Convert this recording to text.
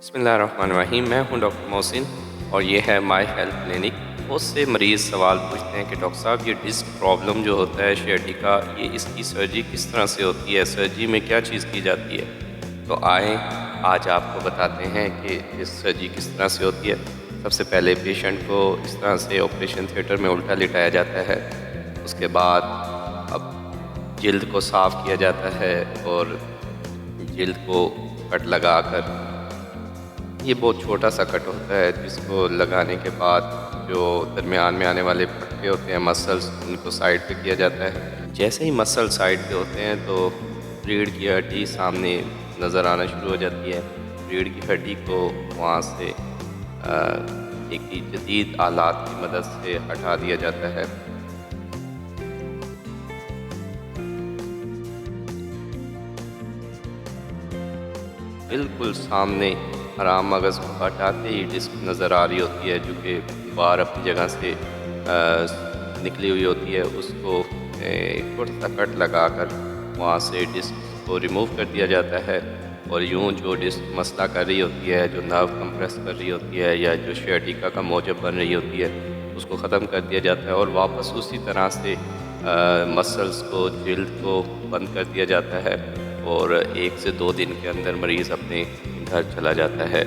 बिस्मिल्लाहिर्रहमानिर्रहीम। मैं हूं डॉक्टर मोहसिन और ये है माय हेल्थ क्लिनिक। बहुत से मरीज़ सवाल पूछते हैं कि डॉक्टर साहब ये डिस्क प्रॉब्लम जो होता है शेयरडी का, ये इसकी सर्जरी किस तरह से होती है, सर्जरी में क्या चीज़ की जाती है। तो आएँ आज आपको बताते हैं कि इस सर्जरी किस तरह से होती है। सबसे पहले पेशेंट को इस तरह से ऑपरेशन थिएटर में उल्टा लिटाया जाता है। उसके बाद अब जिल्द को साफ़ किया जाता है और जिल्द को कट लगाकर, ये बहुत छोटा सा कट होता है जिसको लगाने के बाद जो दरमियान में आने वाले पट्टे होते हैं मसल्स, उनको साइड पे किया जाता है। जैसे ही मसल साइड पे होते हैं तो रीढ़ की हड्डी सामने नज़र आना शुरू हो जाती है। रीढ़ की हड्डी को वहाँ से एक जदीद आलात की मदद से हटा दिया जाता है। बिल्कुल सामने आराम मगज़ को हटाते ही डिस्क नज़र आ रही होती है जो कि बाहर अपनी जगह से निकली हुई होती है। उसको एक छोटा सा कट लगाकर वहाँ से डिस्क को रिमूव कर दिया जाता है और यूँ जो डिस्क मसला कर रही होती है, जो नर्व कंप्रेस कर रही होती है या जो sciatica का मौजब बन रही होती है, उसको ख़त्म कर दिया जाता है और वापस उसी तरह से मसल्स को, जिल्द को बंद कर दिया जाता है और 1 से 2 दिन के अंदर मरीज़ अपने घर चला जाता है।